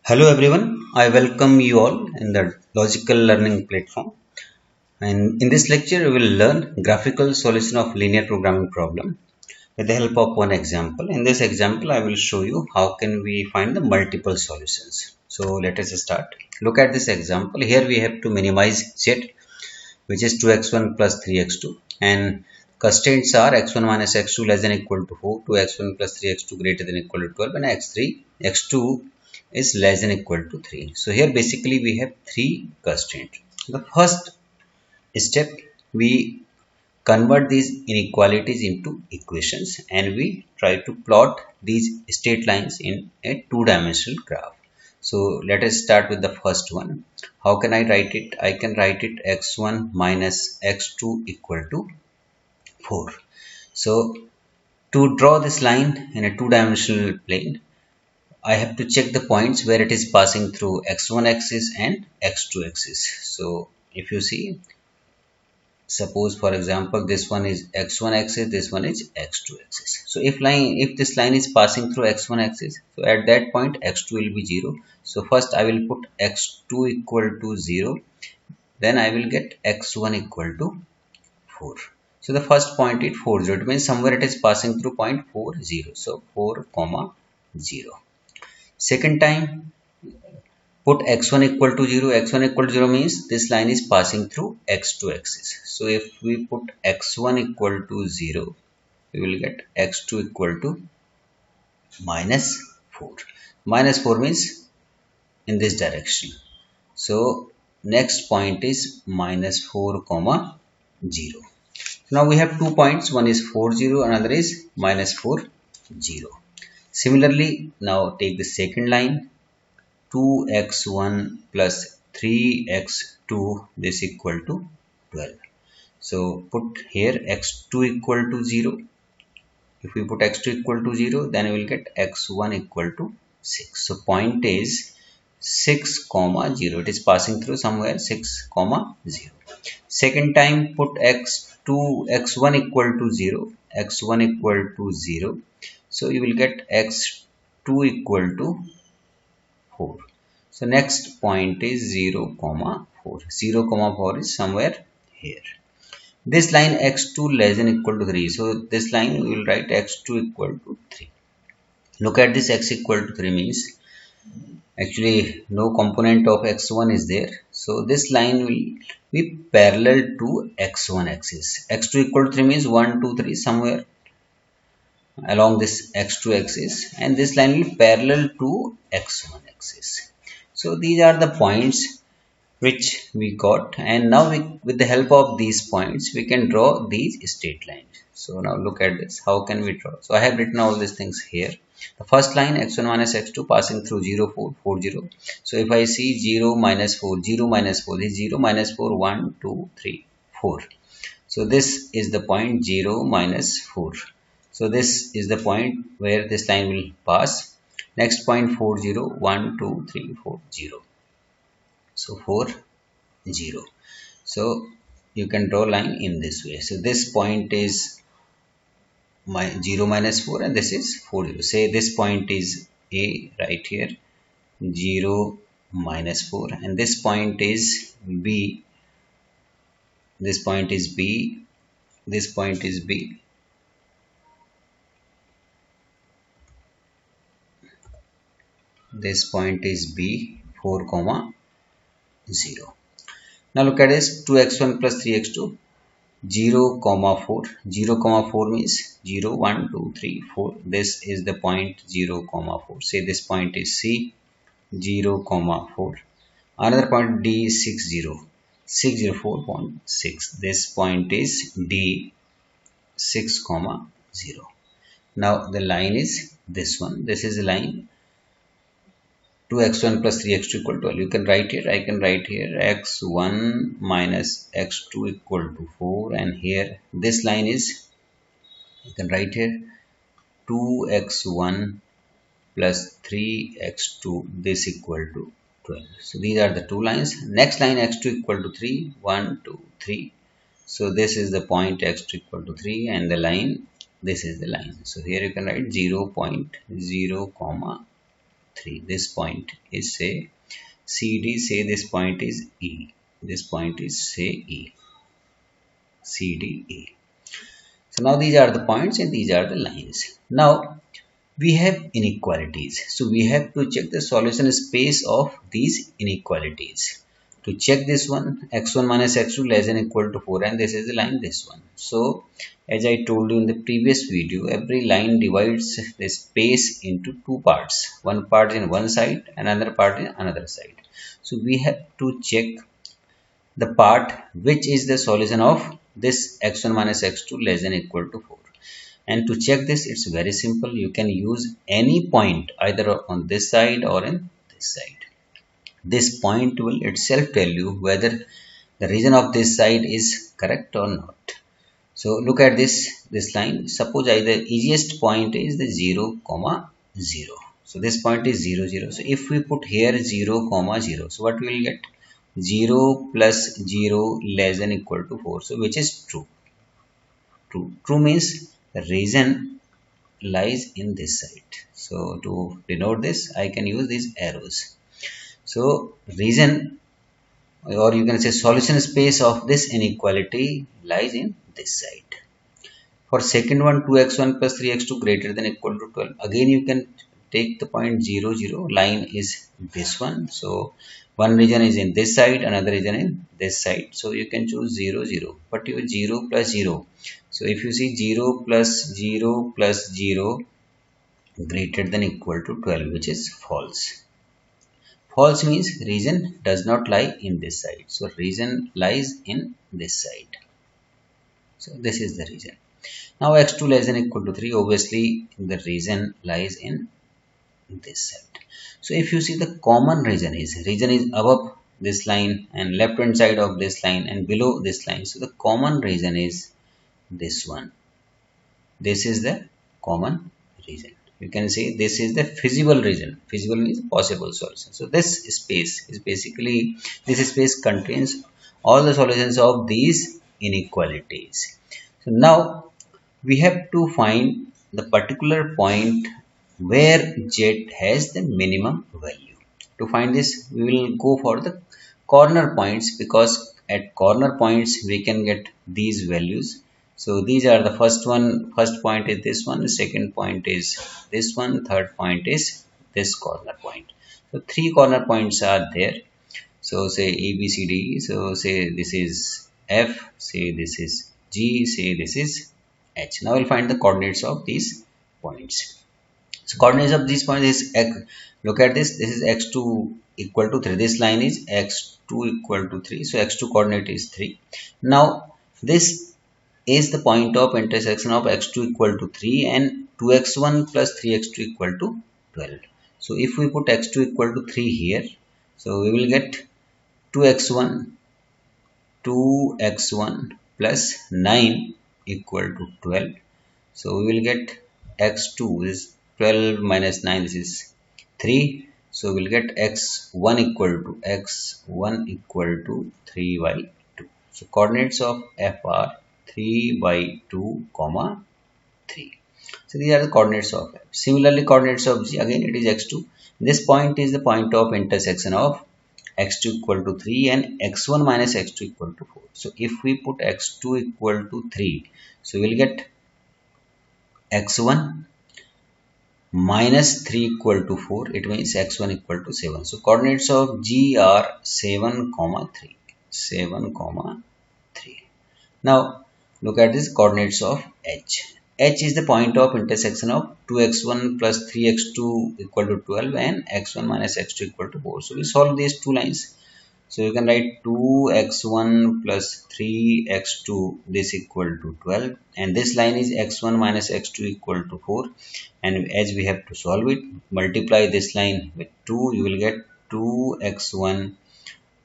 Hello everyone, I welcome you all in the logical learning platform. And in this lecture, we will learn graphical solution of linear programming problem with the help of one example. In this example, I will show you how can we find the multiple solutions. So let us start. Look at this example. Here we have to minimize z, which is 2x1 plus 3x2, and constraints are x1 minus x2 less than or equal to 4, 2x1 plus 3x2 greater than or equal to 12, and x2 is less than or equal to 3. So here basically we have three constraints. The first step, we convert these inequalities into equations and we try to plot these straight lines in a two-dimensional graph. So let us start with the first one. How can I write it? I can write it x1 minus x2 equal to 4. So to draw this line in a two-dimensional plane, I have to check the points where it is passing through x1 axis and x2 axis. So if you see, suppose for example this one is x1 axis, this one is x2 axis. So if this line is passing through x1 axis, so at that point x2 will be 0. So first I will put x2 equal to 0, then I will get x1 equal to 4. So the first point is 4, 0. It means somewhere it is passing through point 4, 0. So 4 comma 0. Second time, put x1 equal to 0. x1 equal to 0 means this line is passing through x2 axis. So if we put x1 equal to 0, we will get x2 equal to minus 4. Minus 4 means in this direction. So next point is minus 4 comma 0. Now we have 2 points. One is 4, 0. Another is minus 4, 0. Similarly, now take the second line. 2x1 plus 3x2, this equal to 12. So put here x2 equal to 0. If we put x2 equal to 0, then we will get x1 equal to 6. So point is 6 comma 0. It is passing through somewhere 6 comma 0. Second time, put x1 equal to 0. x1 equal to 0. So you will get x2 equal to 4. So next point is 0 comma 4. 0 comma 4 is somewhere here. This line x2 less than equal to 3. So this line we will write x2 equal to 3. Look at this, x equal to 3 means actually no component of x1 is there. So this line will be parallel to x1 axis. x2 equal to 3 means 1, 2, 3 somewhere along this x2 axis, and this line will parallel to x1 axis. So these are the points which we got, and now with the help of these points we can draw these straight lines. So now look at this, how can we draw? So I have written all these things here. The first line x1 minus x2 passing through 0, 4, 4, 0. So if I see 0 minus 4, 0 minus 4, this 0 minus 4, 1, 2, 3, 4. So this is the point 0 minus 4. So this is the point where this line will pass. Next point 4, 0, 1, 2, 3, 4, 0. So 4, 0. So you can draw line in this way. So this point is 0 minus 4 and this is 4, 0. Say this point is A right here, 0 minus 4, and this point is B. This point is B. This point is B. This point is B, 4 comma 0. Now look at this, 2x1 plus 3x2, 0 comma 4. 0 comma 4 means 0, 1, 2, 3, 4. This is the point 0 comma 4. Say this point is C, 0 comma 4. Another point D, 6, 0. 604.6. This point is D, 6 comma 0. Now the line is this one. This is the line 2x1 plus 3x2 equal to 12. You can write here, I can write here x1 minus x2 equal to 4, and here this line is, you can write here 2x1 plus 3x2, this equal to 12. So these are the two lines. Next line x2 equal to 3, 1, 2, 3. So this is the point x2 equal to 3, and the line, this is the line. So here you can write 0.0 comma 3. This point is say CD, say this point is E. This point is say E. CD, E. So now these are the points and these are the lines. Now we have inequalities. So we have to check the solution space of these inequalities. To check this one, x1 minus x2 less than equal to 4, and this is the line, this one. So as I told you in the previous video, every line divides the space into two parts. One part in one side and another part in another side. So we have to check the part which is the solution of this x1 minus x2 less than equal to 4. And to check this, it's very simple. You can use any point either on this side or in this side. This point will itself tell you whether the region of this side is correct or not. So look at this line. Suppose the easiest point is the 0 comma 0. So this point is 0 0. So if we put here 0 comma 0, so what we will get? 0 plus 0 less than equal to 4. So which is true? True means the region lies in this side. So to denote this, I can use these arrows. So region, or you can say solution space of this inequality, lies in this side. For second one, 2x1 plus 3x2 greater than equal to 12. Again you can take the point 0 0. Line is this one. So one region is in this side, another region in this side. So you can choose 0 0. But you 0 plus 0. So if you see 0 plus 0 plus 0 greater than equal to 12, which is false. False means region does not lie in this side. So region lies in this side. So this is the region. Now x2 less than equal to 3, obviously the region lies in this side. So if you see the common region is above this line and left hand side of this line and below this line. So the common region is this one. This is the common region. You can say this is the feasible region. Feasible means possible solution. So this space is basically, this space contains all the solutions of these inequalities. So now we have to find the particular point where z has the minimum value. To find this, we will go for the corner points, because at corner points we can get these values. So these are the first point is this one, the second point is this one, third point is this corner point. So three corner points are there. So say A, B, C, D. So say this is F, say this is G, say this is H. Now we'll find the coordinates of these points. So coordinates of these points is x. Look at this. This is x2 equal to 3. This line is x2 equal to 3. So x2 coordinate is 3. Now this is the point of intersection of x2 equal to 3 and 2x1 plus 3x2 equal to 12. So if we put x2 equal to 3 here, so we will get 2x1 plus 9 equal to 12. So we will get x2 is 12 minus 9, this is 3. So we will get x1 equal to 3 by 2. So coordinates of f are 3 by 2 comma 3. So these are the coordinates of f. Similarly, coordinates of g, again it is x2. This point is the point of intersection of x2 equal to 3 and x1 minus x2 equal to 4. So if we put x2 equal to 3, so we will get x1 minus 3 equal to 4. It means x1 equal to 7. So coordinates of g are 7 comma 3. 7 comma 3. Now look at this coordinates of h. H is the point of intersection of 2x1 plus 3x2 equal to 12 and x1 minus x2 equal to 4. So we solve these two lines. So you can write 2x1 plus 3x2, this equal to 12, and this line is x1 minus x2 equal to 4. And as we have to solve it, multiply this line with 2, you will get 2x1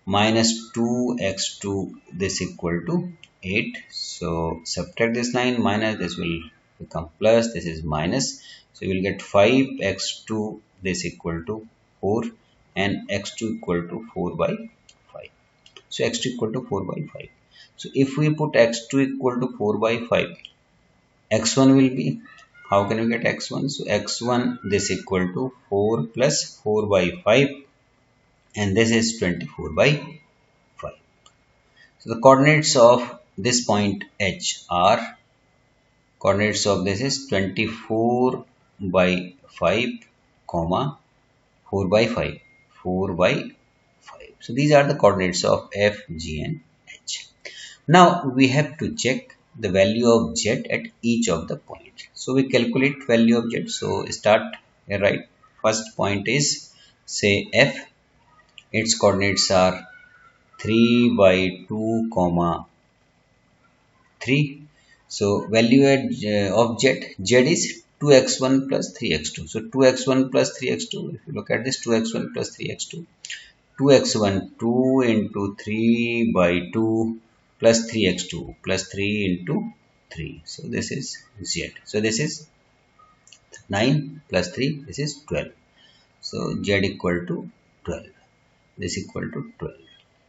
minus 2x2, this equal to 8. So subtract this line, minus, this will become plus, this is minus. So you will get 5x2, this equal to 4, and x2 equal to 4 by 5. So x2 equal to 4 by 5. So if we put x2 equal to 4 by 5, x1 will be How can we get x1? So x1 this equal to 4 plus 4 by 5, and this is 24 by 5. So the coordinates of this point H are, coordinates of this is 24 by 5 comma 4 by 5, 4 by 5. So these are the coordinates of F, G and H. Now we have to check the value of Z at each of the points. So we calculate value of Z. So start here, right? First point is say F. Its coordinates are 3 by 2 comma 3. So value at of Z is 2x1 plus 3x2. So 2x1 plus 3x2. If you look at this, 2x1 plus 3x2. 2x1 2 into 3 by 2 plus 3x2 plus 3 into 3. So this is Z. So this is 9 plus 3. This is 12. So Z equal to 12. This equal to 12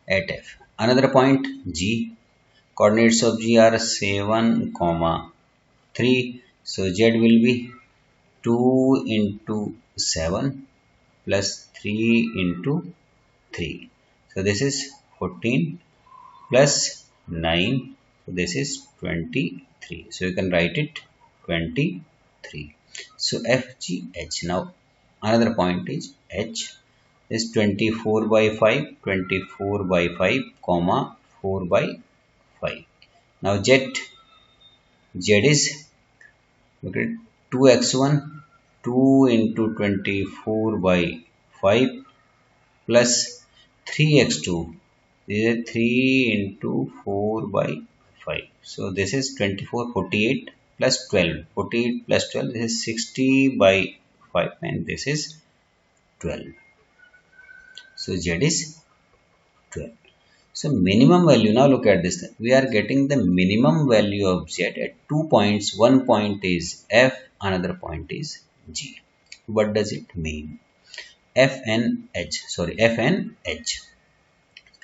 at F. Another point G. Coordinates of G are 7 comma 3. So Z will be 2 into 7 plus 3 into 3. So this is 14 plus 9. So this is 23. So you can write it 23. So FGH. Now another point is H is 24 by 5, 24 by 5 comma 4 by 5. Now Z is, look at 2x1 2 into 24 by 5 plus 3x2. This is 3 into 4 by 5. So this is 24, 48 plus 12. 48 plus 12, this is 60 by 5 and this is 12. So Z is 12. So minimum value, now look at this. We are getting the minimum value of Z at 2 points. One point is F, another point is G. What does it mean? F and H.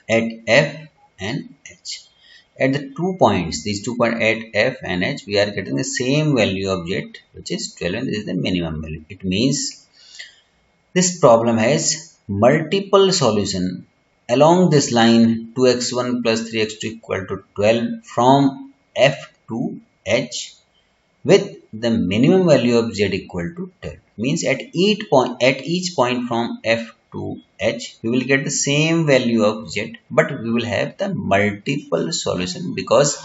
At F and H. At the 2 points, these 2 points at F and H, we are getting the same value of Z, which is 12, and this is the minimum value. It means this problem has multiple solutions along this line 2x1 plus 3x2 equal to 12 from F to H with the minimum value of Z equal to 12. Means at each point from F to H, we will get the same value of Z, but we will have the multiple solution because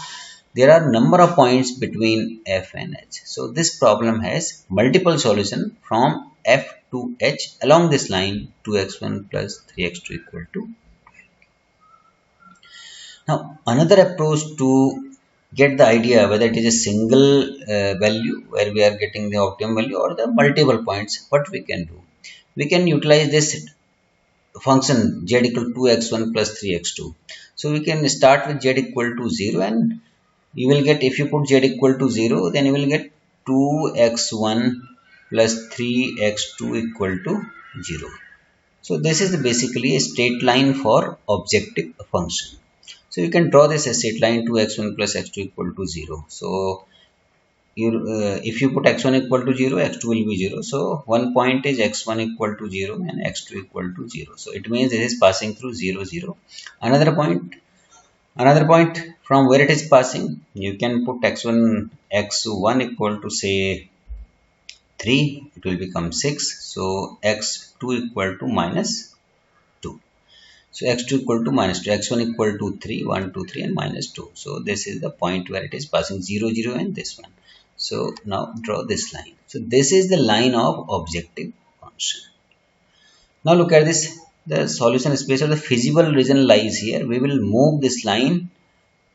there are number of points between F and H. So this problem has multiple solution from F to H along this line 2x1 plus 3x2 equal to. Now another approach to get the idea whether it is a single value where we are getting the optimum value or the multiple points, what we can do? We can utilize this function Z equal to 2x1 plus 3x2. So we can start with Z equal to 0 and you will get, if you put Z equal to 0, then you will get 2x1 plus 3x2 equal to 0. So this is basically a straight line for objective function. So you can draw this as straight line 2x1 plus x2 equal to 0. So if you put x1 equal to 0, x2 will be 0. So one point is x1 equal to 0 and x2 equal to 0. So it means this is passing through 0, 0. Another point from where it is passing, you can put x1 equal to say 3, it will become 6. So x2 equal to minus 2. So x2 equal to minus 2, x1 equal to 3, 1, 2, 3 and minus 2. So this is the point where it is passing 0, 0 and this one. So now draw this line. So this is the line of objective function. Now look at this, the solution space of the feasible region lies here. We will move this line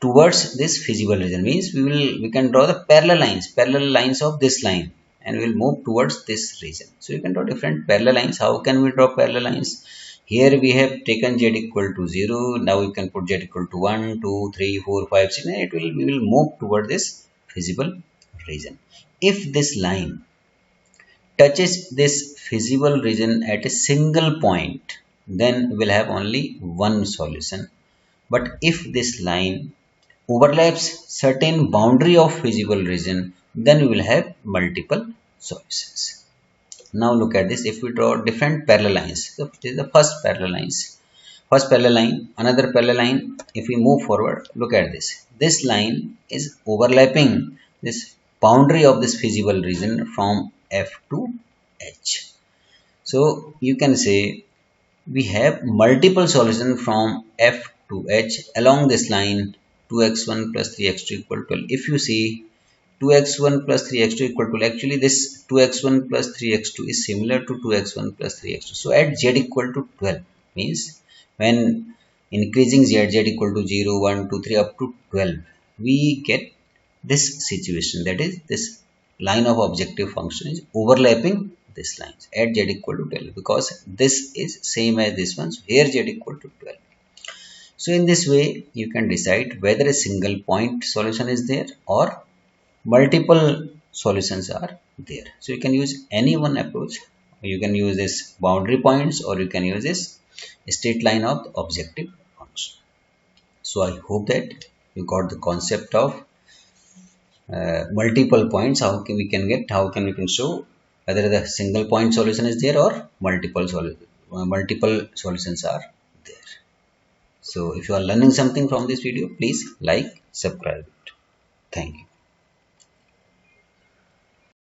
towards this feasible region, means we can draw the parallel lines of this line and we will move towards this region. So you can draw different parallel lines. How can we draw parallel lines? Here we have taken Z equal to 0. Now we can put Z equal to 1, 2, 3, 4, 5, 6 and we will move toward this feasible region. If this line touches this feasible region at a single point, then we will have only one solution. But if this line overlaps certain boundary of feasible region, then we will have multiple solutions. Now look at this. If we draw different parallel lines, so this is the first parallel lines. First parallel line, another parallel line. If we move forward, look at this. This line is overlapping this boundary of this feasible region from F to H. So you can say we have multiple solutions from F to H along this line. 2x1 plus 3x2 equal to 12. If you see 2x1 plus 3x2 equal to, actually this 2x1 plus 3x2 is similar to 2x1 plus 3x2. So at z equal to 12 means when increasing z equal to 0, 1, 2, 3 up to 12, we get this situation, that is this line of objective function is overlapping this lines at z equal to 12 because this is same as this one. So here z equal to 12. So in this way you can decide whether a single point solution is there or multiple solutions are there. So you can use any one approach. You can use this boundary points or you can use this straight line of the objective function. So I hope that you got the concept of multiple points. How can we can show whether the single point solution is there or multiple solutions are there. So if you are learning something from this video, please like, subscribe it. Thank you.